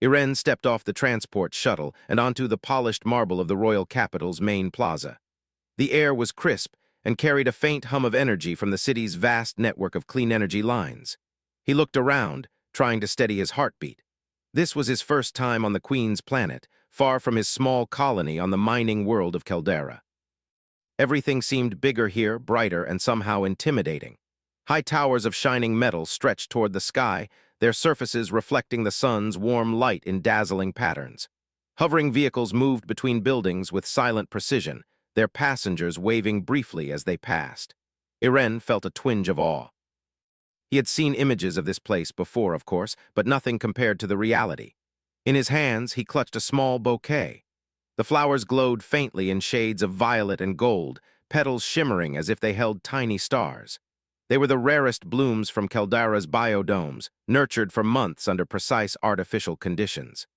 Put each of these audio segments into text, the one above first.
Irene stepped off the transport shuttle and onto the polished marble of the royal capital's main plaza. The air was crisp and carried a faint hum of energy from the city's vast network of clean energy lines. He looked around, trying to steady his heartbeat. This was his first time on the Queen's planet, far from his small colony on the mining world of Caldera. Everything seemed bigger here, brighter, and somehow intimidating. High towers of shining metal stretched toward the sky, their surfaces reflecting the sun's warm light in dazzling patterns. Hovering vehicles moved between buildings with silent precision, their passengers waving briefly as they passed. Irene felt a twinge of awe. He had seen images of this place before, of course, but nothing compared to the reality. In his hands, he clutched a small bouquet. The flowers glowed faintly in shades of violet and gold, petals shimmering as if they held tiny stars. They were the rarest blooms from Caldera's biodomes, nurtured for months under precise artificial conditions.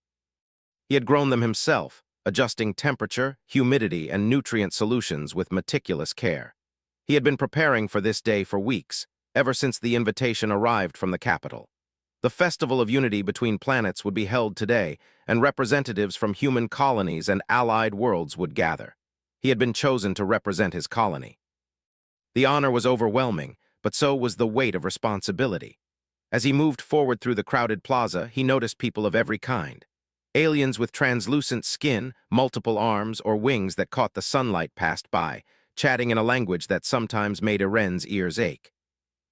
He had grown them himself, adjusting temperature, humidity, and nutrient solutions with meticulous care. He had been preparing for this day for weeks, ever since the invitation arrived from the capital. The Festival of Unity between planets would be held today, and representatives from human colonies and allied worlds would gather. He had been chosen to represent his colony. The honor was overwhelming, but so was the weight of responsibility. As he moved forward through the crowded plaza, he noticed people of every kind. Aliens with translucent skin, multiple arms, or wings that caught the sunlight passed by, chatting in a language that sometimes made Irene's ears ache.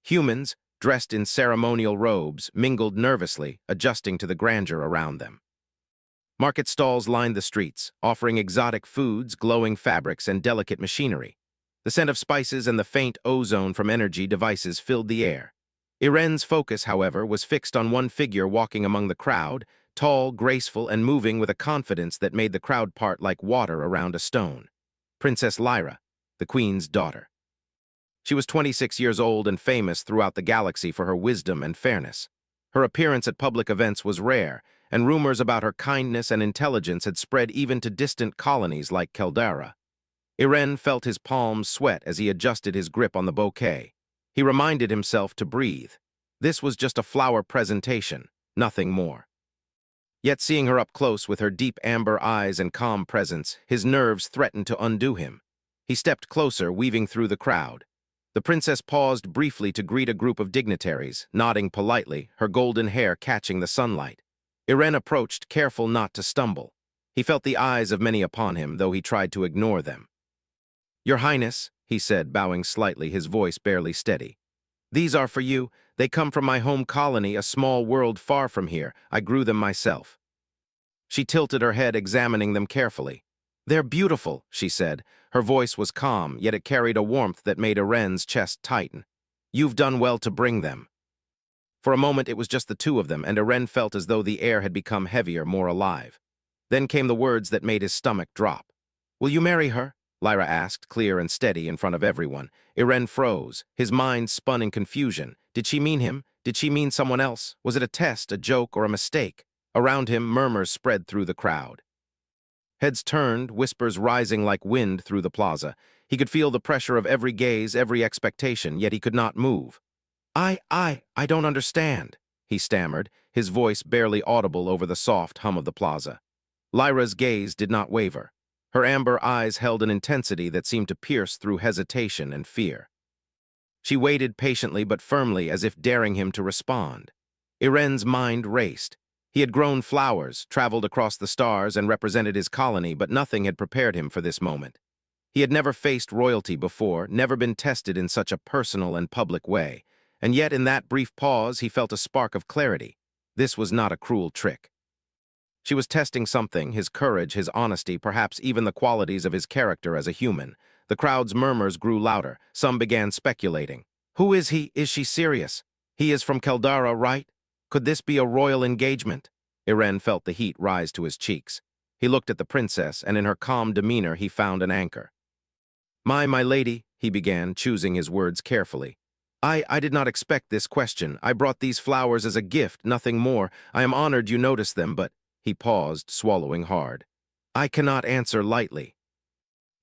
Humans, dressed in ceremonial robes, mingled nervously, adjusting to the grandeur around them. Market stalls lined the streets, offering exotic foods, glowing fabrics, and delicate machinery. The scent of spices and the faint ozone from energy devices filled the air. Irene's focus, however, was fixed on one figure walking among the crowd, tall, graceful, and moving with a confidence that made the crowd part like water around a stone. Princess Lyra, the Queen's daughter. She was 26 years old and famous throughout the galaxy for her wisdom and fairness. Her appearance at public events was rare, and rumors about her kindness and intelligence had spread even to distant colonies like Caldera. Irene felt his palms sweat as he adjusted his grip on the bouquet. He reminded himself to breathe. This was just a flower presentation, nothing more. Yet seeing her up close with her deep amber eyes and calm presence, his nerves threatened to undo him. He stepped closer, weaving through the crowd. The princess paused briefly to greet a group of dignitaries, nodding politely, her golden hair catching the sunlight. Irene approached, careful not to stumble. He felt the eyes of many upon him, though he tried to ignore them. "Your Highness," he said, bowing slightly, his voice barely steady. "These are for you. They come from my home colony, a small world far from here. I grew them myself." She tilted her head, examining them carefully. "They're beautiful," she said. Her voice was calm, yet it carried a warmth that made Irene's chest tighten. "You've done well to bring them." For a moment it was just the two of them, and Irene felt as though the air had become heavier, more alive. Then came the words that made his stomach drop. "Will you marry her?" Lyra asked, clear and steady in front of everyone. Irene froze. His mind spun in confusion. Did she mean him? Did she mean someone else? Was it a test, a joke, or a mistake? Around him, murmurs spread through the crowd. Heads turned, whispers rising like wind through the plaza. He could feel the pressure of every gaze, every expectation, yet he could not move. I don't understand," he stammered, his voice barely audible over the soft hum of the plaza. Lyra's gaze did not waver. Her amber eyes held an intensity that seemed to pierce through hesitation and fear. She waited patiently but firmly, as if daring him to respond. Irene's mind raced. He had grown flowers, traveled across the stars, and represented his colony, but nothing had prepared him for this moment. He had never faced royalty before, never been tested in such a personal and public way, and yet in that brief pause he felt a spark of clarity. This was not a cruel trick. She was testing something, his courage, his honesty, perhaps even the qualities of his character as a human. The crowd's murmurs grew louder. Some began speculating. "Who is he? Is she serious? He is from Caldera, right? Could this be a royal engagement?" Irene felt the heat rise to his cheeks. He looked at the princess, and in her calm demeanor he found an anchor. My lady," he began, choosing his words carefully. I did not expect this question. I brought these flowers as a gift, nothing more. I am honored you noticed them, but—" He paused, swallowing hard. "I cannot answer lightly."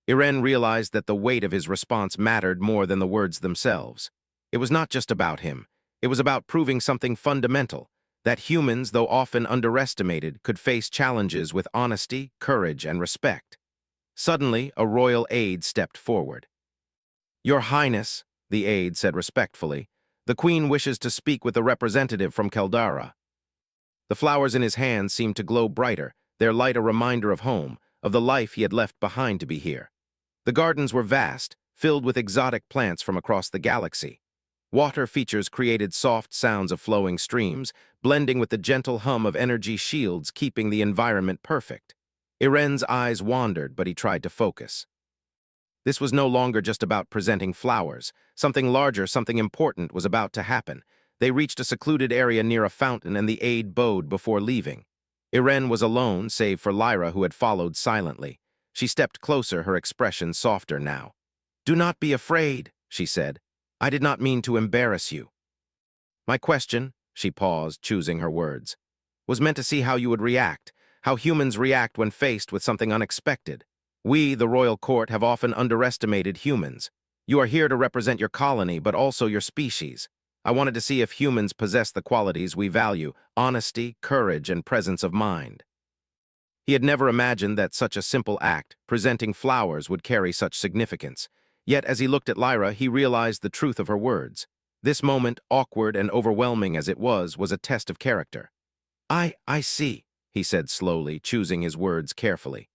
Irene realized that the weight of his response mattered more than the words themselves. It was not just about him. It was about proving something fundamental, that humans, though often underestimated, could face challenges with honesty, courage, and respect. Suddenly, a royal aide stepped forward. "Your Highness," the aide said respectfully, "the Queen wishes to speak with a representative from Caldara." The flowers in his hands seemed to glow brighter, their light a reminder of home, of the life he had left behind to be here. The gardens were vast, filled with exotic plants from across the galaxy. Water features created soft sounds of flowing streams, blending with the gentle hum of energy shields, keeping the environment perfect. Iren's eyes wandered, but he tried to focus. This was no longer just about presenting flowers. Something larger, something important was about to happen. They reached a secluded area near a fountain, and the aide bowed before leaving. Iren was alone, save for Lyra, who had followed silently. She stepped closer, her expression softer now. "Do not be afraid," she said. "I did not mean to embarrass you. My question," she paused, choosing her words, "was meant to see how you would react, how humans react when faced with something unexpected. We, the royal court, have often underestimated humans. You are here to represent your colony, but also your species. I wanted to see if humans possess the qualities we value: honesty, courage, and presence of mind." He had never imagined that such a simple act, presenting flowers, would carry such significance. Yet as he looked at Lyra, he realized the truth of her words. This moment, awkward and overwhelming as it was a test of character. I see," he said slowly, choosing his words carefully.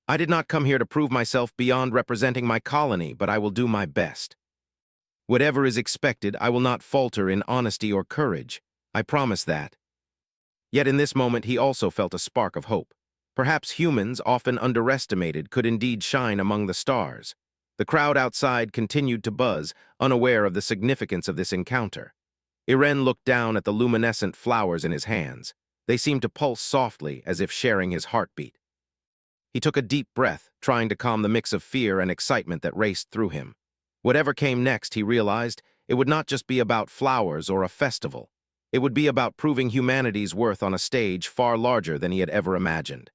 "I did not come here to prove myself beyond representing my colony, but I will do my best. Whatever is expected, I will not falter in honesty or courage. I promise that." Yet in this moment, he also felt a spark of hope. Perhaps humans, often underestimated, could indeed shine among the stars. The crowd outside continued to buzz, unaware of the significance of this encounter. Iren looked down at the luminescent flowers in his hands. They seemed to pulse softly, as if sharing his heartbeat. He took a deep breath, trying to calm the mix of fear and excitement that raced through him. Whatever came next, he realized, it would not just be about flowers or a festival. It would be about proving humanity's worth on a stage far larger than he had ever imagined.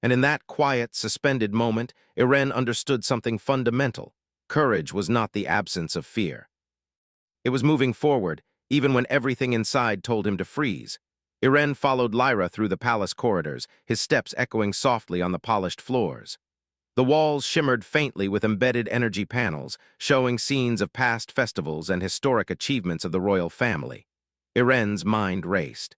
And in that quiet, suspended moment, Iren understood something fundamental. Courage was not the absence of fear. It was moving forward, even when everything inside told him to freeze. Iren followed Lyra through the palace corridors, his steps echoing softly on the polished floors. The walls shimmered faintly with embedded energy panels, showing scenes of past festivals and historic achievements of the royal family. Iren's mind raced.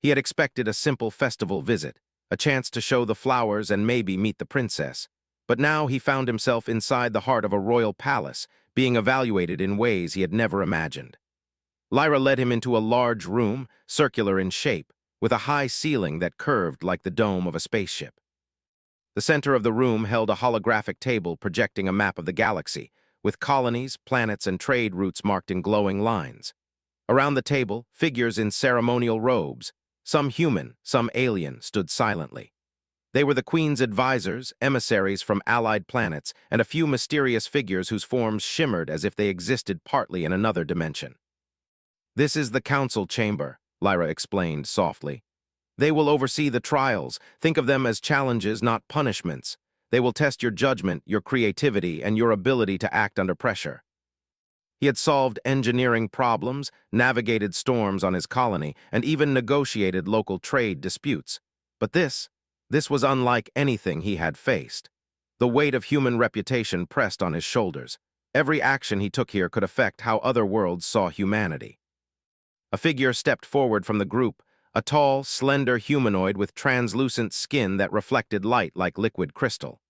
He had expected a simple festival visit, a chance to show the flowers and maybe meet the princess. But now he found himself inside the heart of a royal palace, being evaluated in ways he had never imagined. Lyra led him into a large room, circular in shape, with a high ceiling that curved like the dome of a spaceship. The center of the room held a holographic table projecting a map of the galaxy, with colonies, planets, and trade routes marked in glowing lines. Around the table, figures in ceremonial robes, some human, some alien, stood silently. They were the Queen's advisors, emissaries from allied planets, and a few mysterious figures whose forms shimmered as if they existed partly in another dimension. "This is the council chamber," Lyra explained softly. "They will oversee the trials. Think of them as challenges, not punishments. They will test your judgment, your creativity, and your ability to act under pressure." He had solved engineering problems, navigated storms on his colony, and even negotiated local trade disputes. But this was unlike anything he had faced. The weight of human reputation pressed on his shoulders. Every action he took here could affect how other worlds saw humanity. A figure stepped forward from the group, a tall, slender humanoid with translucent skin that reflected light like liquid crystal.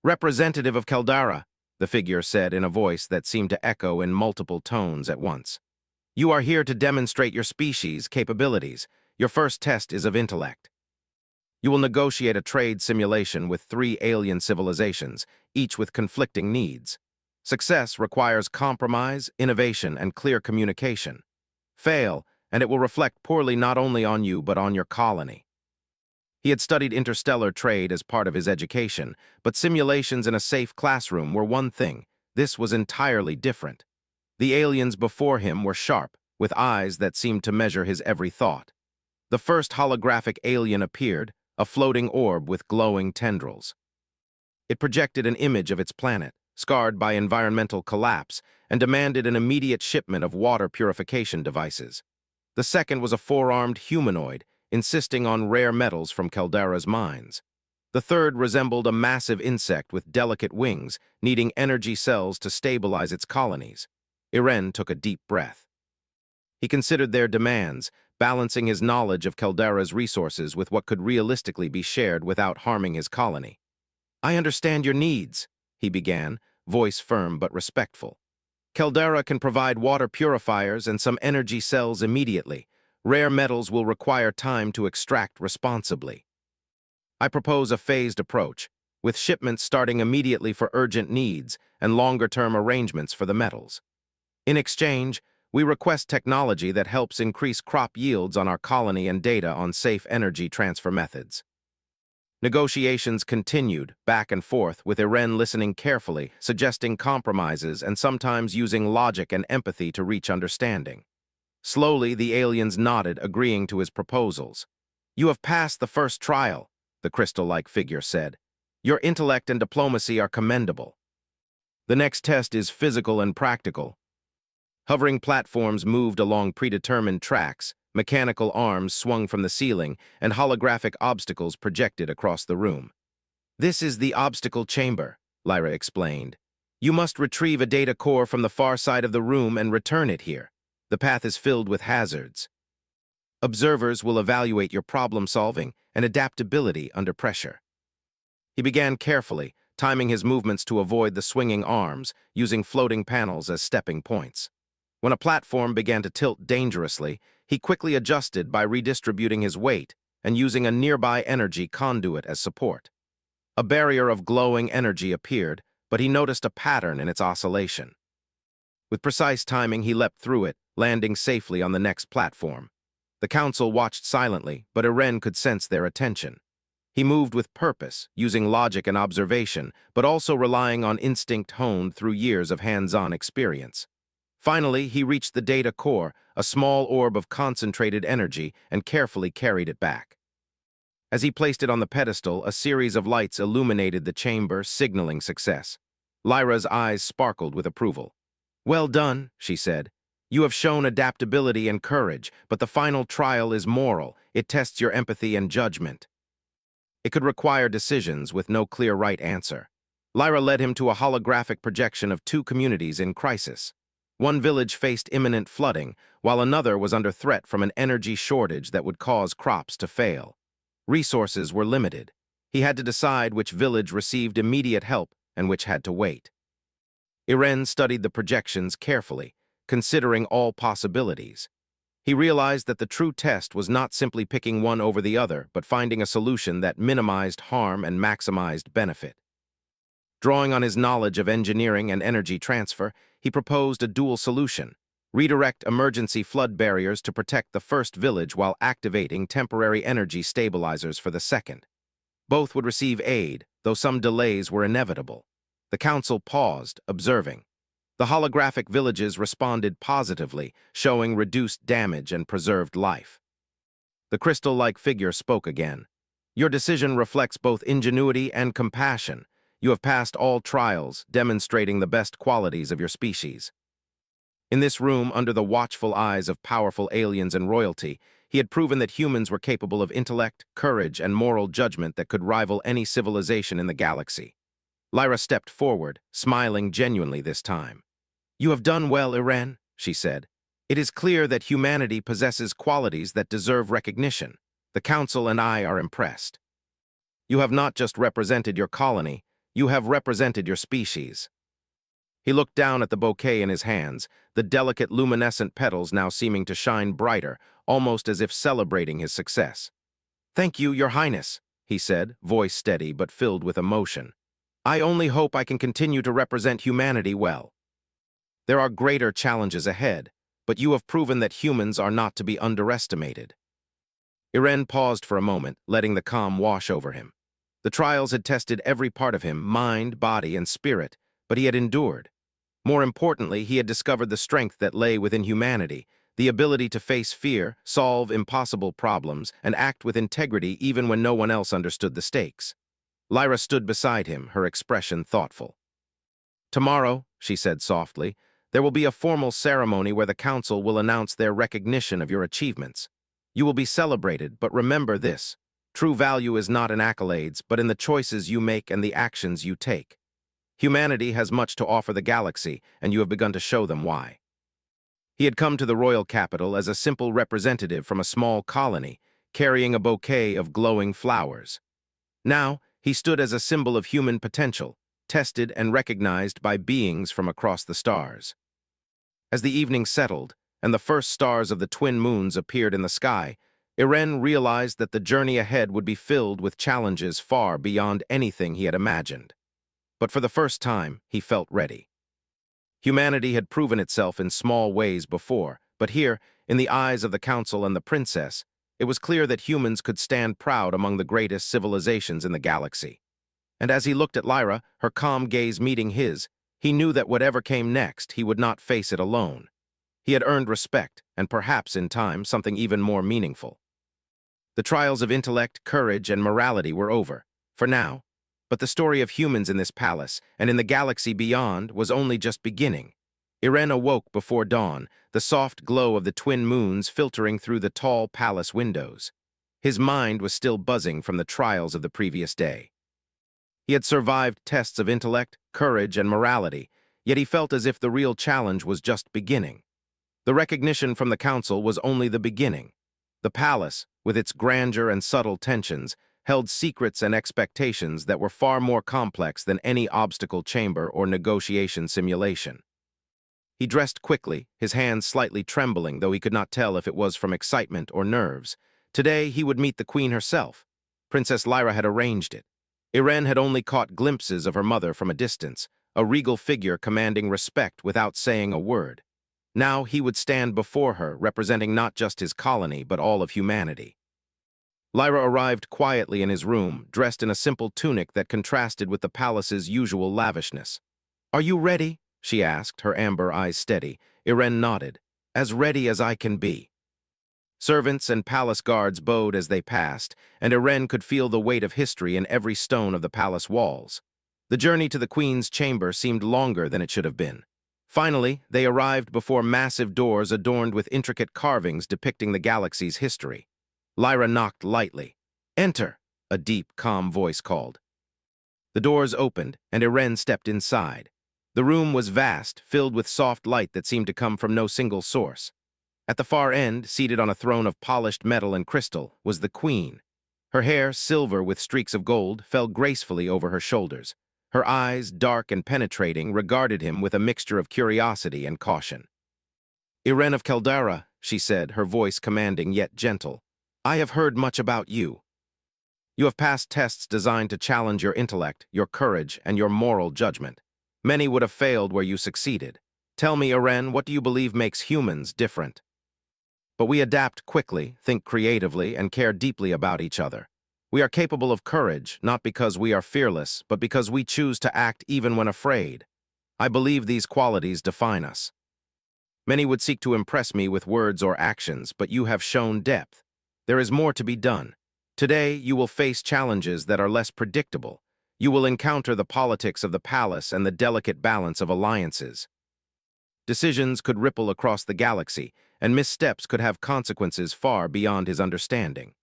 "Representative of Caldara," the figure said in a voice that seemed to echo in multiple tones at once. "You are here to demonstrate your species' capabilities. Your first test is of intellect. You will negotiate a trade simulation with 3 alien civilizations, each with conflicting needs. Success requires compromise, innovation, and clear communication. Fail, and it will reflect poorly not only on you but on your colony." He had studied interstellar trade as part of his education, but simulations in a safe classroom were one thing. This was entirely different. The aliens before him were sharp, with eyes that seemed to measure his every thought. The first holographic alien appeared, a floating orb with glowing tendrils. It projected an image of its planet, scarred by environmental collapse, and demanded an immediate shipment of water purification devices. The second was a four-armed humanoid, insisting on rare metals from Caldera's mines. The third resembled a massive insect with delicate wings, needing energy cells to stabilize its colonies. Irene took a deep breath. He considered their demands, balancing his knowledge of Caldera's resources with what could realistically be shared without harming his colony. "I understand your needs," he began, voice firm but respectful. "Caldera can provide water purifiers and some energy cells immediately. Rare metals will require time to extract responsibly. I propose a phased approach, with shipments starting immediately for urgent needs and longer-term arrangements for the metals. In exchange, we request technology that helps increase crop yields on our colony and data on safe energy transfer methods." Negotiations continued, back and forth, with Irene listening carefully, suggesting compromises, and sometimes using logic and empathy to reach understanding. Slowly, the aliens nodded, agreeing to his proposals. "You have passed the first trial," the crystal-like figure said. "Your intellect and diplomacy are commendable. The next test is physical and practical." Hovering platforms moved along predetermined tracks, mechanical arms swung from the ceiling, and holographic obstacles projected across the room. "This is the obstacle chamber," Lyra explained. "You must retrieve a data core from the far side of the room and return it here. The path is filled with hazards. Observers will evaluate your problem-solving and adaptability under pressure." He began carefully, timing his movements to avoid the swinging arms, using floating panels as stepping points. When a platform began to tilt dangerously, he quickly adjusted by redistributing his weight and using a nearby energy conduit as support. A barrier of glowing energy appeared, but he noticed a pattern in its oscillation. With precise timing, he leapt through it, landing safely on the next platform. The council watched silently, but Irene could sense their attention. He moved with purpose, using logic and observation, but also relying on instinct honed through years of hands-on experience. Finally, he reached the data core, a small orb of concentrated energy, and carefully carried it back. As he placed it on the pedestal, a series of lights illuminated the chamber, signaling success. Lyra's eyes sparkled with approval. "Well done," she said. "You have shown adaptability and courage, but the final trial is moral. It tests your empathy and judgment." It could require decisions with no clear right answer. Lyra led him to a holographic projection of two communities in crisis. One village faced imminent flooding, while another was under threat from an energy shortage that would cause crops to fail. Resources were limited. He had to decide which village received immediate help and which had to wait. Irene studied the projections carefully, considering all possibilities. He realized that the true test was not simply picking one over the other, but finding a solution that minimized harm and maximized benefit. Drawing on his knowledge of engineering and energy transfer, he proposed a dual solution: redirect emergency flood barriers to protect the first village while activating temporary energy stabilizers for the second. Both would receive aid, though some delays were inevitable. The council paused, observing. The holographic villages responded positively, showing reduced damage and preserved life. The crystal-like figure spoke again. "Your decision reflects both ingenuity and compassion. You have passed all trials, demonstrating the best qualities of your species." In this room, under the watchful eyes of powerful aliens and royalty, he had proven that humans were capable of intellect, courage, and moral judgment that could rival any civilization in the galaxy. Lyra stepped forward, smiling genuinely this time. "You have done well, Irene," she said. "It is clear that humanity possesses qualities that deserve recognition. The Council and I are impressed. You have not just represented your colony, you have represented your species." He looked down at the bouquet in his hands, the delicate luminescent petals now seeming to shine brighter, almost as if celebrating his success. "Thank you, Your Highness," he said, voice steady but filled with emotion. "I only hope I can continue to represent humanity well. There are greater challenges ahead, but you have proven that humans are not to be underestimated." Irene paused for a moment, letting the calm wash over him. The trials had tested every part of him, mind, body, and spirit, but he had endured. More importantly, he had discovered the strength that lay within humanity, the ability to face fear, solve impossible problems, and act with integrity even when no one else understood the stakes. Lyra stood beside him, her expression thoughtful. "Tomorrow," she said softly, There will be a formal ceremony where the council will announce their recognition of your achievements. You will be celebrated, but remember this. True value is not in accolades, but in the choices you make and the actions you take. Humanity has much to offer the galaxy, and you have begun to show them why. He had come to the royal capital as a simple representative from a small colony, carrying a bouquet of glowing flowers. Now, he stood as a symbol of human potential, tested and recognized by beings from across the stars. As the evening settled, and the first stars of the twin moons appeared in the sky, Irene realized that the journey ahead would be filled with challenges far beyond anything he had imagined. But for the first time, he felt ready. Humanity had proven itself in small ways before, but here, in the eyes of the council and the princess, it was clear that humans could stand proud among the greatest civilizations in the galaxy. And as he looked at Lyra, her calm gaze meeting his, he knew that whatever came next, he would not face it alone. He had earned respect, and perhaps in time, something even more meaningful. The trials of intellect, courage, and morality were over, for now, but the story of humans in this palace and in the galaxy beyond was only just beginning. Irene awoke before dawn, the soft glow of the twin moons filtering through the tall palace windows. His mind was still buzzing from the trials of the previous day. He had survived tests of intellect, courage, and morality, yet he felt as if the real challenge was just beginning. The recognition from the council was only the beginning. The palace, with its grandeur and subtle tensions, held secrets and expectations that were far more complex than any obstacle chamber or negotiation simulation. He dressed quickly, his hands slightly trembling, though he could not tell if it was from excitement or nerves. Today, he would meet the queen herself. Princess Lyra had arranged it. Irene had only caught glimpses of her mother from a distance, a regal figure commanding respect without saying a word. Now he would stand before her, representing not just his colony, but all of humanity. Lyra arrived quietly in his room, dressed in a simple tunic that contrasted with the palace's usual lavishness. "Are you ready?" she asked, her amber eyes steady. Irene nodded. "As ready as I can be." Servants and palace guards bowed as they passed, and Irene could feel the weight of history in every stone of the palace walls. The journey to the queen's chamber seemed longer than it should have been. Finally, they arrived before massive doors adorned with intricate carvings depicting the galaxy's history. Lyra knocked lightly. "Enter," a deep, calm voice called. The doors opened, and Irene stepped inside. The room was vast, filled with soft light that seemed to come from no single source. At the far end, seated on a throne of polished metal and crystal, was the queen. Her hair, silver with streaks of gold, fell gracefully over her shoulders. Her eyes, dark and penetrating, regarded him with a mixture of curiosity and caution. "Irene of Caldera," she said, her voice commanding yet gentle. "I have heard much about you. You have passed tests designed to challenge your intellect, your courage, and your moral judgment. Many would have failed where you succeeded. Tell me, Irene, what do you believe makes humans different?" "But we adapt quickly, think creatively, and care deeply about each other. We are capable of courage, not because we are fearless, but because we choose to act even when afraid. I believe these qualities define us. Many would seek to impress me with words or actions, but you have shown depth. There is more to be done. Today, you will face challenges that are less predictable. You will encounter the politics of the palace and the delicate balance of alliances. Decisions could ripple across the galaxy, and missteps could have consequences far beyond his understanding.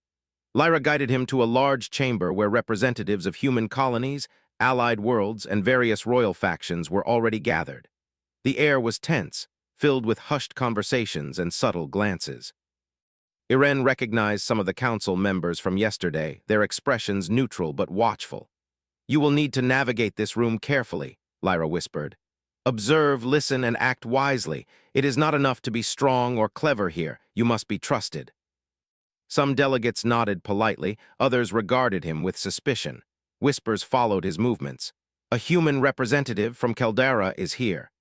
Lyra guided him to a large chamber where representatives of human colonies, allied worlds, and various royal factions were already gathered. The air was tense, filled with hushed conversations and subtle glances. Irene recognized some of the council members from yesterday, their expressions neutral but watchful. "You will need to navigate this room carefully," Lyra whispered. "Observe, listen, and act wisely. It is not enough to be strong or clever here. You must be trusted." Some delegates nodded politely, others regarded him with suspicion. Whispers followed his movements. "A human representative from Caldera is here."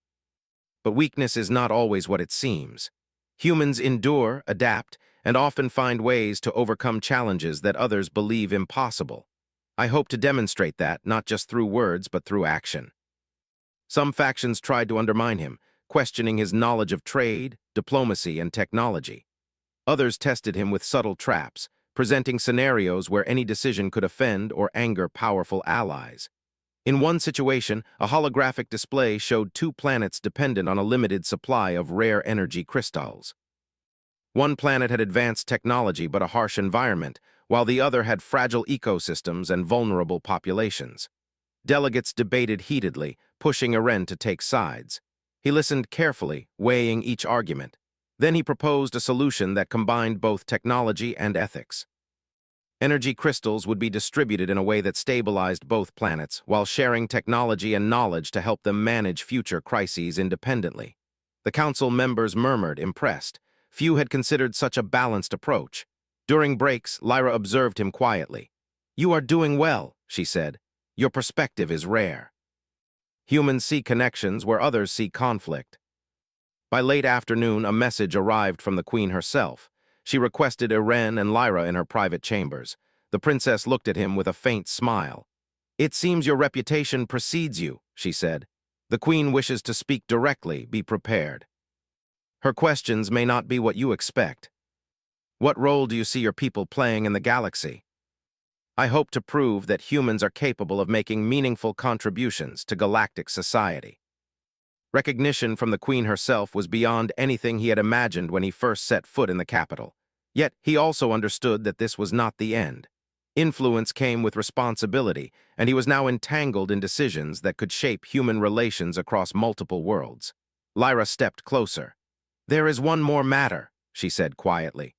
But weakness is not always what it seems. Humans endure, adapt, and often find ways to overcome challenges that others believe impossible. I hope to demonstrate that, not just through words, but through action. Some factions tried to undermine him, questioning his knowledge of trade, diplomacy, and technology. Others tested him with subtle traps, presenting scenarios where any decision could offend or anger powerful allies. In one situation, a holographic display showed two planets dependent on a limited supply of rare energy crystals. One planet had advanced technology but a harsh environment, while the other had fragile ecosystems and vulnerable populations. Delegates debated heatedly, pushing Eren to take sides. He listened carefully, weighing each argument. Then he proposed a solution that combined both technology and ethics. Energy crystals would be distributed in a way that stabilized both planets, while sharing technology and knowledge to help them manage future crises independently. The council members murmured, impressed. Few had considered such a balanced approach. During breaks, Lyra observed him quietly. "You are doing well," she said. "Your perspective is rare." Humans see connections where others see conflict. By late afternoon, a message arrived from the Queen herself. She requested Eren and Lyra in her private chambers. The princess looked at him with a faint smile. "It seems your reputation precedes you," she said. "The Queen wishes to speak directly. Be prepared. Her questions may not be what you expect. What role do you see your people playing in the galaxy?" "I hope to prove that humans are capable of making meaningful contributions to galactic society." Recognition from the Queen herself was beyond anything he had imagined when he first set foot in the capital. Yet he also understood that this was not the end. Influence came with responsibility, and he was now entangled in decisions that could shape human relations across multiple worlds. Lyra stepped closer. "There is one more matter," she said quietly.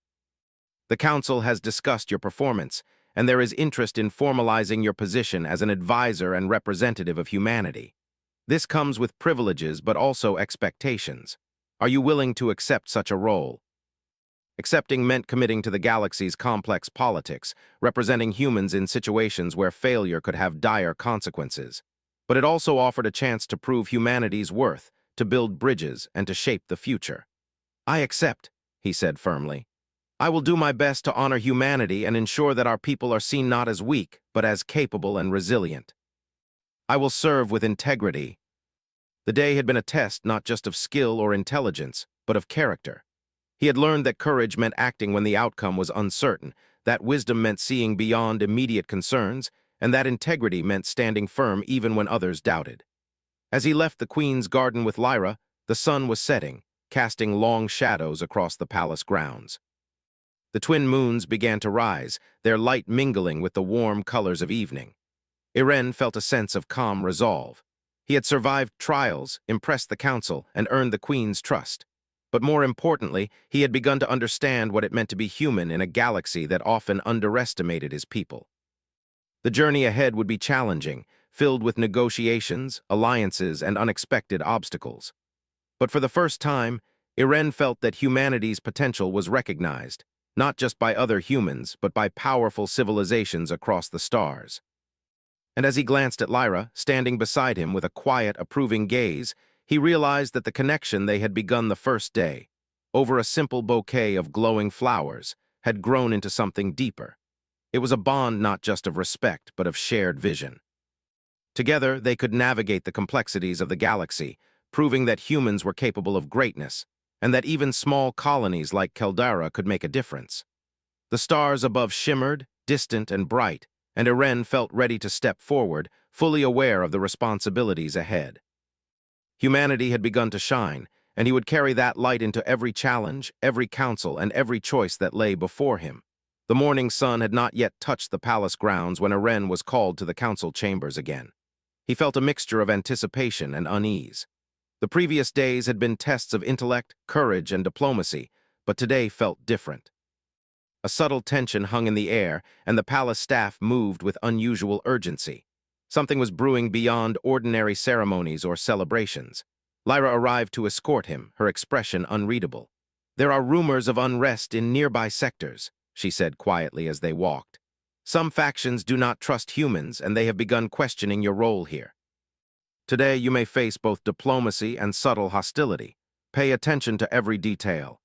"The Council has discussed your performance, and there is interest in formalizing your position as an advisor and representative of humanity. This comes with privileges but also expectations. Are you willing to accept such a role?" Accepting meant committing to the galaxy's complex politics, representing humans in situations where failure could have dire consequences. But it also offered a chance to prove humanity's worth, to build bridges, and to shape the future. "I accept," he said firmly. "I will do my best to honor humanity and ensure that our people are seen not as weak, but as capable and resilient. I will serve with integrity." The day had been a test not just of skill or intelligence, but of character. He had learned that courage meant acting when the outcome was uncertain, that wisdom meant seeing beyond immediate concerns, and that integrity meant standing firm even when others doubted. As he left the Queen's garden with Lyra, the sun was setting, casting long shadows across the palace grounds. The twin moons began to rise, their light mingling with the warm colors of evening. Eren felt a sense of calm resolve. He had survived trials, impressed the council, and earned the Queen's trust. But more importantly, he had begun to understand what it meant to be human in a galaxy that often underestimated his people. The journey ahead would be challenging, filled with negotiations, alliances, and unexpected obstacles. But for the first time, Eren felt that humanity's potential was recognized, not just by other humans, but by powerful civilizations across the stars. And as he glanced at Lyra, standing beside him with a quiet, approving gaze, he realized that the connection they had begun the first day, over a simple bouquet of glowing flowers, had grown into something deeper. It was a bond not just of respect, but of shared vision. Together, they could navigate the complexities of the galaxy, proving that humans were capable of greatness, and that even small colonies like Caldera could make a difference. The stars above shimmered, distant and bright, and Eren felt ready to step forward, fully aware of the responsibilities ahead. Humanity had begun to shine, and he would carry that light into every challenge, every council, and every choice that lay before him. The morning sun had not yet touched the palace grounds when Eren was called to the council chambers again. He felt a mixture of anticipation and unease. The previous days had been tests of intellect, courage, and diplomacy, but today felt different. A subtle tension hung in the air, and the palace staff moved with unusual urgency. Something was brewing beyond ordinary ceremonies or celebrations. Lyra arrived to escort him, her expression unreadable. "There are rumors of unrest in nearby sectors," she said quietly as they walked. "Some factions do not trust humans, and they have begun questioning your role here. Today you may face both diplomacy and subtle hostility. Pay attention to every detail."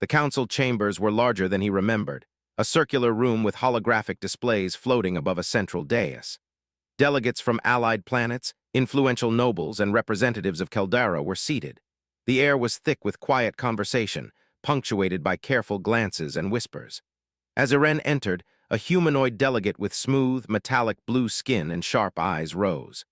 The council chambers were larger than he remembered, a circular room with holographic displays floating above a central dais. Delegates from allied planets, influential nobles, and representatives of Caldera were seated. The air was thick with quiet conversation, punctuated by careful glances and whispers. As Eren entered, a humanoid delegate with smooth, metallic blue skin and sharp eyes rose.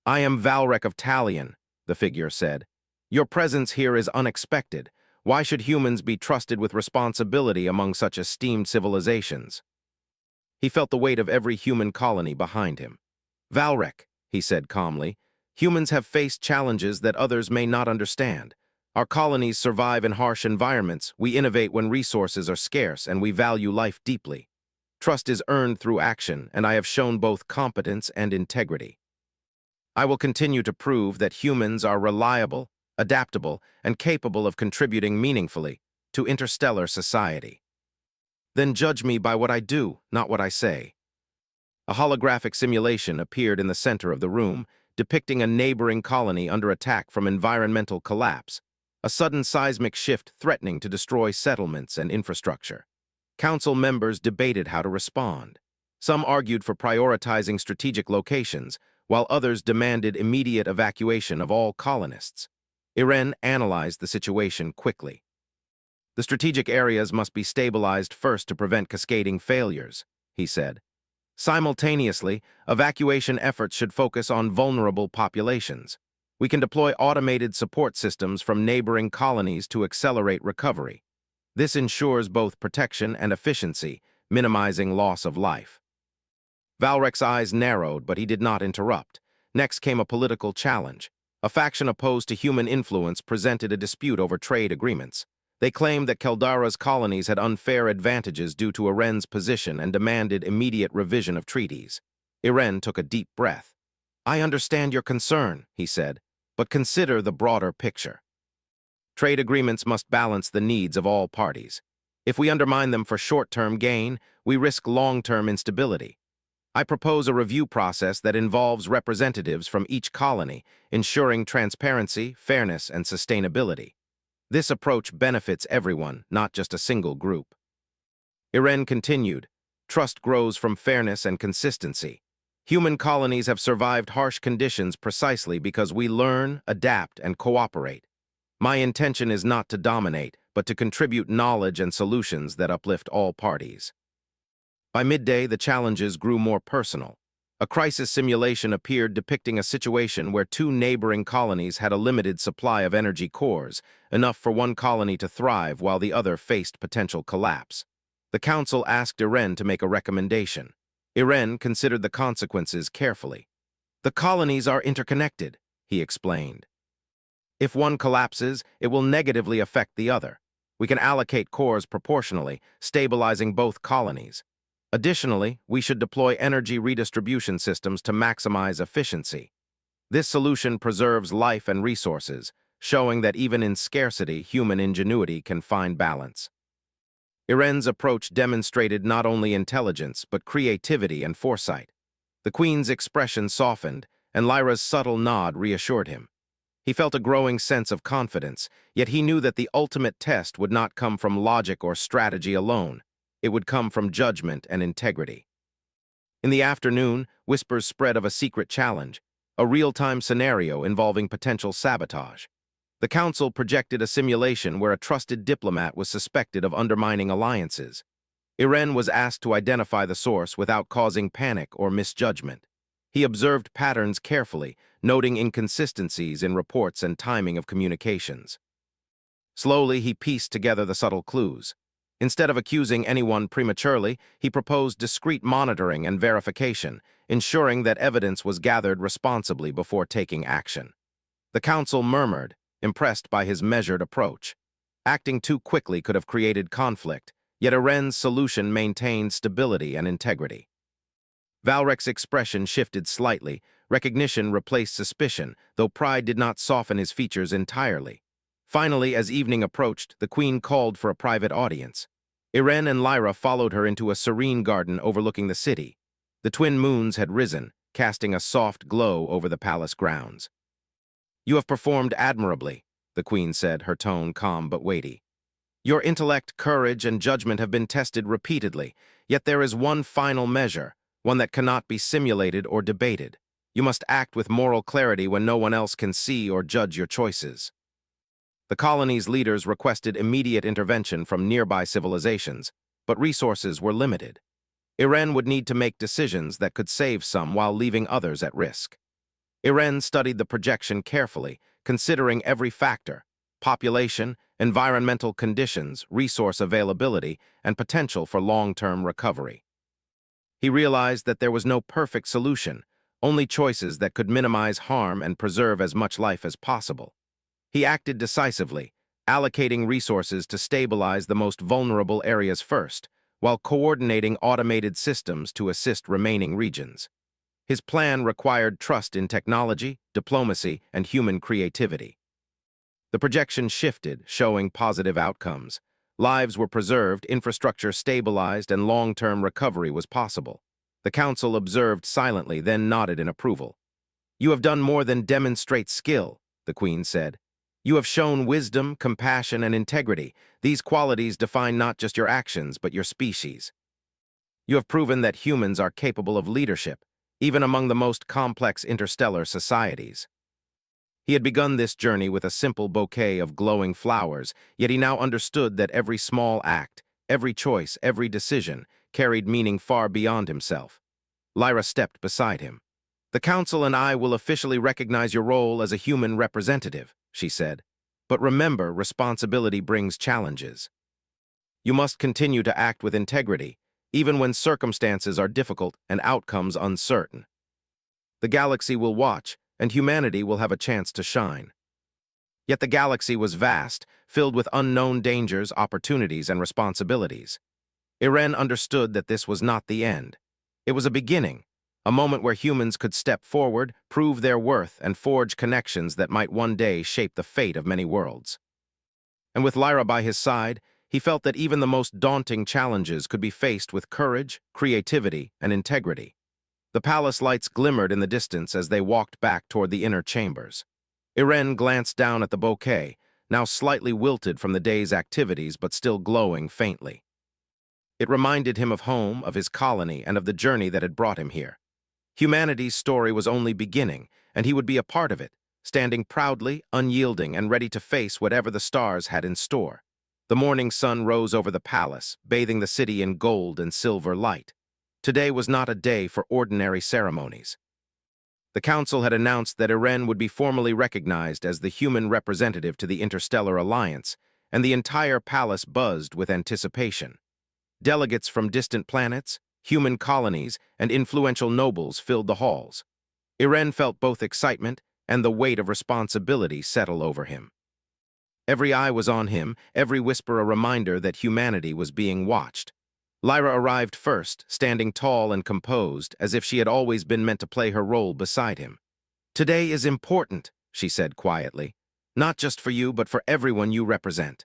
"I am Valrek of Talion," the figure said. "Your presence here is unexpected. Why should humans be trusted with responsibility among such esteemed civilizations?" He felt the weight of every human colony behind him. "Valrek," he said calmly, "humans have faced challenges that others may not understand. Our colonies survive in harsh environments, we innovate when resources are scarce, and we value life deeply. Trust is earned through action, and I have shown both competence and integrity. I will continue to prove that humans are reliable, adaptable, and capable of contributing meaningfully to interstellar society. Then judge me by what I do, not what I say." A holographic simulation appeared in the center of the room, depicting a neighboring colony under attack from environmental collapse, a sudden seismic shift threatening to destroy settlements and infrastructure. Council members debated how to respond. Some argued for prioritizing strategic locations, while others demanded immediate evacuation of all colonists. Irene analyzed the situation quickly. "The strategic areas must be stabilized first to prevent cascading failures," he said. "Simultaneously, evacuation efforts should focus on vulnerable populations. We can deploy automated support systems from neighboring colonies to accelerate recovery. This ensures both protection and efficiency, minimizing loss of life." Valrek's eyes narrowed, but he did not interrupt. Next came a political challenge. A faction opposed to human influence presented a dispute over trade agreements. They claimed that Keldara's colonies had unfair advantages due to Irene's position and demanded immediate revision of treaties. Irene took a deep breath. "I understand your concern," he said, "but consider the broader picture. Trade agreements must balance the needs of all parties. If we undermine them for short-term gain, we risk long-term instability. I propose a review process that involves representatives from each colony, ensuring transparency, fairness, and sustainability. This approach benefits everyone, not just a single group." Irene continued, "Trust grows from fairness and consistency. Human colonies have survived harsh conditions precisely because we learn, adapt, and cooperate. My intention is not to dominate, but to contribute knowledge and solutions that uplift all parties." By midday, the challenges grew more personal. A crisis simulation appeared depicting a situation where two neighboring colonies had a limited supply of energy cores, enough for one colony to thrive while the other faced potential collapse. The council asked Irene to make a recommendation. Irene considered the consequences carefully. "The colonies are interconnected," he explained. "If one collapses, it will negatively affect the other. We can allocate cores proportionally, stabilizing both colonies. Additionally, we should deploy energy redistribution systems to maximize efficiency. This solution preserves life and resources, showing that even in scarcity, human ingenuity can find balance." Irene's approach demonstrated not only intelligence, but creativity and foresight. The Queen's expression softened, and Lyra's subtle nod reassured him. He felt a growing sense of confidence, yet he knew that the ultimate test would not come from logic or strategy alone. It would come from judgment and integrity. In the afternoon, whispers spread of a secret challenge, a real-time scenario involving potential sabotage. The council projected a simulation where a trusted diplomat was suspected of undermining alliances. Irene was asked to identify the source without causing panic or misjudgment. He observed patterns carefully, noting inconsistencies in reports and timing of communications. Slowly, he pieced together the subtle clues. Instead of accusing anyone prematurely, he proposed discreet monitoring and verification, ensuring that evidence was gathered responsibly before taking action. The council murmured, impressed by his measured approach. Acting too quickly could have created conflict, yet Irene's solution maintained stability and integrity. Valrek's expression shifted slightly. Recognition replaced suspicion, though pride did not soften his features entirely. Finally, as evening approached, the Queen called for a private audience. Irene and Lyra followed her into a serene garden overlooking the city. The twin moons had risen, casting a soft glow over the palace grounds. "You have performed admirably," the Queen said, her tone calm but weighty. "Your intellect, courage, and judgment have been tested repeatedly, yet there is one final measure, one that cannot be simulated or debated. You must act with moral clarity when no one else can see or judge your choices." The colony's leaders requested immediate intervention from nearby civilizations, but resources were limited. Irene would need to make decisions that could save some while leaving others at risk. Irene studied the projection carefully, considering every factor: population, environmental conditions, resource availability, and potential for long-term recovery. He realized that there was no perfect solution, only choices that could minimize harm and preserve as much life as possible. He acted decisively, allocating resources to stabilize the most vulnerable areas first, while coordinating automated systems to assist remaining regions. His plan required trust in technology, diplomacy, and human creativity. The projection shifted, showing positive outcomes. Lives were preserved, infrastructure stabilized, and long-term recovery was possible. The council observed silently, then nodded in approval. "You have done more than demonstrate skill," the queen said. "You have shown wisdom, compassion, and integrity. These qualities define not just your actions, but your species. You have proven that humans are capable of leadership, even among the most complex interstellar societies." He had begun this journey with a simple bouquet of glowing flowers, yet he now understood that every small act, every choice, every decision carried meaning far beyond himself. Lyra stepped beside him. "The council and I will officially recognize your role as a human representative," she said. "But remember, responsibility brings challenges. You must continue to act with integrity, even when circumstances are difficult and outcomes uncertain. The galaxy will watch, and humanity will have a chance to shine." Yet the galaxy was vast, filled with unknown dangers, opportunities, and responsibilities. Irene understood that this was not the end. It was a beginning, a moment where humans could step forward, prove their worth, and forge connections that might one day shape the fate of many worlds. And with Lyra by his side, he felt that even the most daunting challenges could be faced with courage, creativity, and integrity. The palace lights glimmered in the distance as they walked back toward the inner chambers. Irene glanced down at the bouquet, now slightly wilted from the day's activities but still glowing faintly. It reminded him of home, of his colony, and of the journey that had brought him here. Humanity's story was only beginning, and he would be a part of it, standing proudly, unyielding, and ready to face whatever the stars had in store. The morning sun rose over the palace, bathing the city in gold and silver light. Today was not a day for ordinary ceremonies. The council had announced that Irene would be formally recognized as the human representative to the Interstellar Alliance, and the entire palace buzzed with anticipation. Delegates from distant planets, human colonies, and influential nobles filled the halls. Irene felt both excitement and the weight of responsibility settle over him. Every eye was on him, every whisper a reminder that humanity was being watched. Lyra arrived first, standing tall and composed, as if she had always been meant to play her role beside him. "Today is important," she said quietly, "not just for you, but for everyone you represent.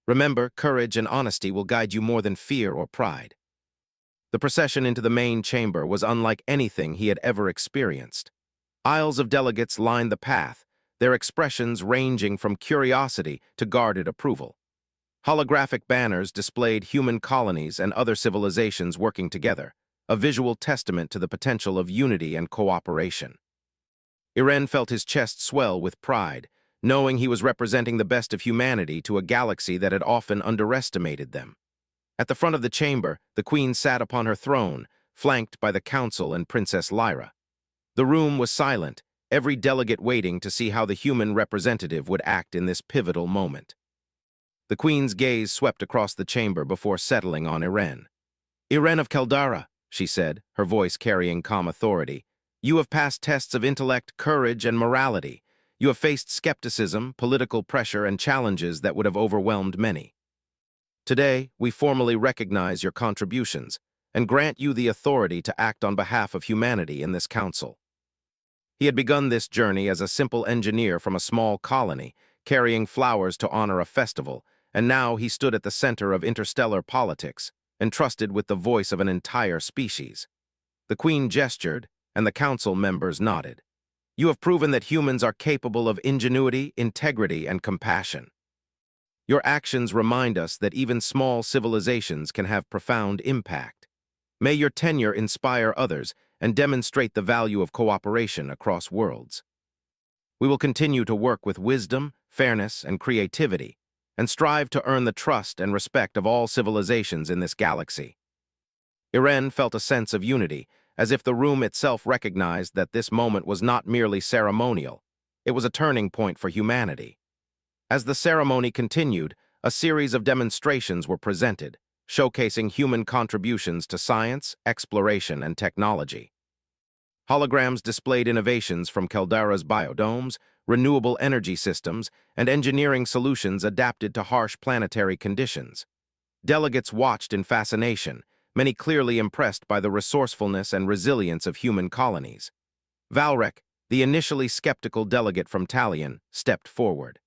Remember, courage and honesty will guide you more than fear or pride." The procession into the main chamber was unlike anything he had ever experienced. Aisles of delegates lined the path, their expressions ranging from curiosity to guarded approval. Holographic banners displayed human colonies and other civilizations working together, a visual testament to the potential of unity and cooperation. Irene felt his chest swell with pride, knowing he was representing the best of humanity to a galaxy that had often underestimated them. At the front of the chamber, the queen sat upon her throne, flanked by the council and Princess Lyra. The room was silent, every delegate waiting to see how the human representative would act in this pivotal moment. The queen's gaze swept across the chamber before settling on Irene. "Irene of Caldara," she said, her voice carrying calm authority, "you have passed tests of intellect, courage, and morality. You have faced skepticism, political pressure, and challenges that would have overwhelmed many. Today, we formally recognize your contributions and grant you the authority to act on behalf of humanity in this council." He had begun this journey as a simple engineer from a small colony, carrying flowers to honor a festival, and now he stood at the center of interstellar politics, entrusted with the voice of an entire species. The queen gestured, and the council members nodded. "You have proven that humans are capable of ingenuity, integrity, and compassion. Your actions remind us that even small civilizations can have profound impact. May your tenure inspire others and demonstrate the value of cooperation across worlds. We will continue to work with wisdom, fairness, and creativity, and strive to earn the trust and respect of all civilizations in this galaxy." Irene felt a sense of unity, as if the room itself recognized that this moment was not merely ceremonial. It was a turning point for humanity. As the ceremony continued, a series of demonstrations were presented, showcasing human contributions to science, exploration, and technology. Holograms displayed innovations from Caldera's biodomes, renewable energy systems, and engineering solutions adapted to harsh planetary conditions. Delegates watched in fascination, many clearly impressed by the resourcefulness and resilience of human colonies. Valrek, the initially skeptical delegate from Talion, stepped forward.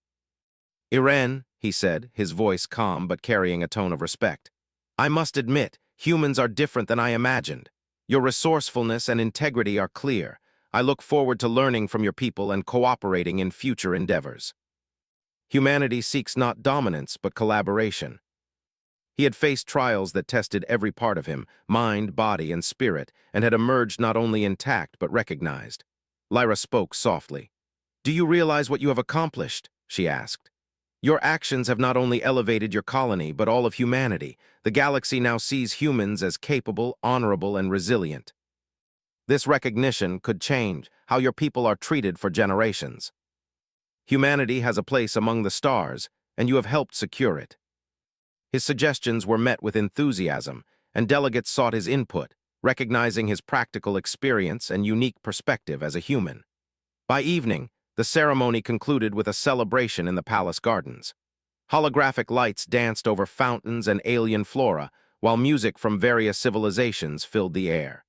"Irene," he said, his voice calm but carrying a tone of respect, "I must admit, humans are different than I imagined. Your resourcefulness and integrity are clear. I look forward to learning from your people and cooperating in future endeavors." Humanity seeks not dominance, but collaboration. He had faced trials that tested every part of him, mind, body, and spirit, and had emerged not only intact but recognized. Lyra spoke softly. "Do you realize what you have accomplished?" she asked. "Your actions have not only elevated your colony, but all of humanity. The galaxy now sees humans as capable, honorable, and resilient. This recognition could change how your people are treated for generations. Humanity has a place among the stars, and you have helped secure it." His suggestions were met with enthusiasm, and delegates sought his input, recognizing his practical experience and unique perspective as a human. By evening, the ceremony concluded with a celebration in the palace gardens. Holographic lights danced over fountains and alien flora, while music from various civilizations filled the air.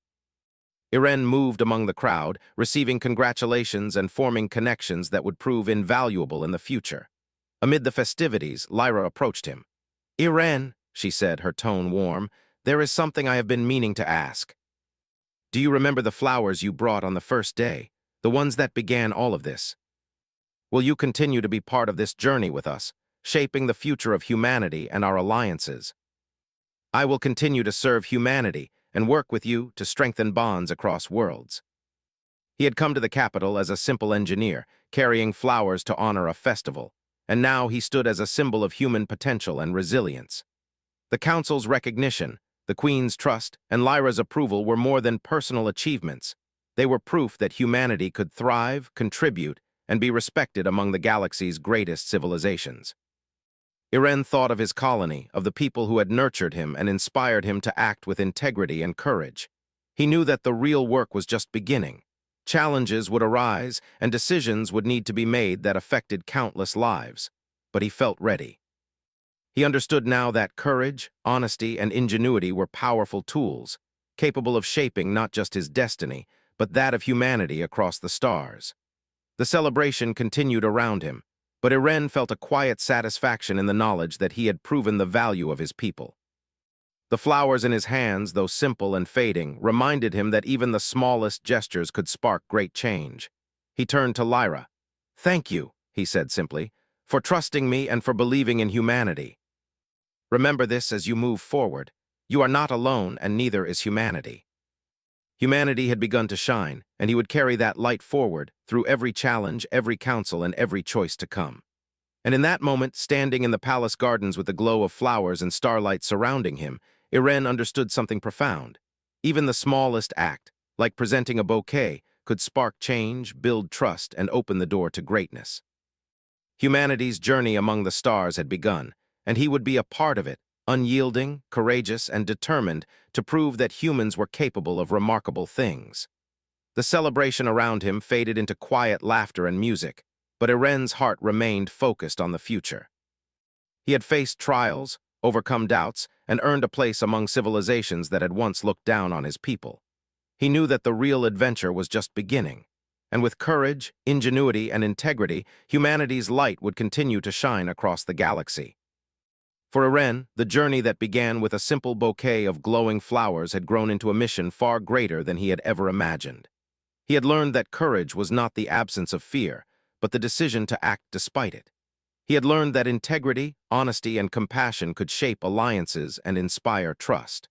Irene moved among the crowd, receiving congratulations and forming connections that would prove invaluable in the future. Amid the festivities, Lyra approached him. "Irene," she said, her tone warm, "there is something I have been meaning to ask. Do you remember the flowers you brought on the first day, the ones that began all of this? Will you continue to be part of this journey with us, shaping the future of humanity and our alliances?" "I will continue to serve humanity and work with you to strengthen bonds across worlds." He had come to the capital as a simple engineer, carrying flowers to honor a festival, and now he stood as a symbol of human potential and resilience. The Council's recognition, the Queen's trust, and Lyra's approval were more than personal achievements. They were proof that humanity could thrive, contribute, and be respected among the galaxy's greatest civilizations. Irene thought of his colony, of the people who had nurtured him and inspired him to act with integrity and courage. He knew that the real work was just beginning. Challenges would arise, and decisions would need to be made that affected countless lives. But he felt ready. He understood now that courage, honesty, and ingenuity were powerful tools, capable of shaping not just his destiny, but that of humanity across the stars. The celebration continued around him, but Irene felt a quiet satisfaction in the knowledge that he had proven the value of his people. The flowers in his hands, though simple and fading, reminded him that even the smallest gestures could spark great change. He turned to Lyra. "Thank you," he said simply, "for trusting me and for believing in humanity. Remember this as you move forward. You are not alone, and neither is humanity." Humanity had begun to shine, and he would carry that light forward through every challenge, every council, and every choice to come. And in that moment, standing in the palace gardens with the glow of flowers and starlight surrounding him, Irene understood something profound. Even the smallest act, like presenting a bouquet, could spark change, build trust, and open the door to greatness. Humanity's journey among the stars had begun, and he would be a part of it, unyielding, courageous, and determined to prove that humans were capable of remarkable things. The celebration around him faded into quiet laughter and music, but Irene's heart remained focused on the future. He had faced trials, overcome doubts, and earned a place among civilizations that had once looked down on his people. He knew that the real adventure was just beginning, and with courage, ingenuity, and integrity, humanity's light would continue to shine across the galaxy. For Irene, the journey that began with a simple bouquet of glowing flowers had grown into a mission far greater than he had ever imagined. He had learned that courage was not the absence of fear, but the decision to act despite it. He had learned that integrity, honesty, and compassion could shape alliances and inspire trust.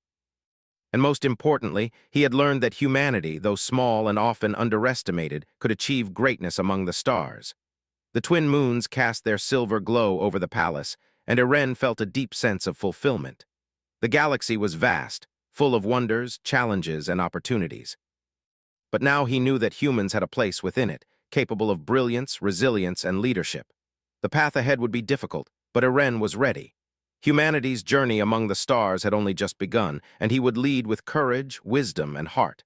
And most importantly, he had learned that humanity, though small and often underestimated, could achieve greatness among the stars. The twin moons cast their silver glow over the palace, and Irene felt a deep sense of fulfillment. The galaxy was vast, full of wonders, challenges, and opportunities. But now he knew that humans had a place within it, capable of brilliance, resilience, and leadership. The path ahead would be difficult, but Eren was ready. Humanity's journey among the stars had only just begun, and he would lead with courage, wisdom, and heart.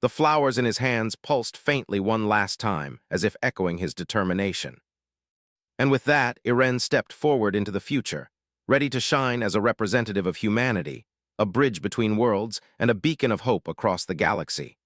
The flowers in his hands pulsed faintly one last time, as if echoing his determination. And with that, Eren stepped forward into the future, ready to shine as a representative of humanity, a bridge between worlds, and a beacon of hope across the galaxy.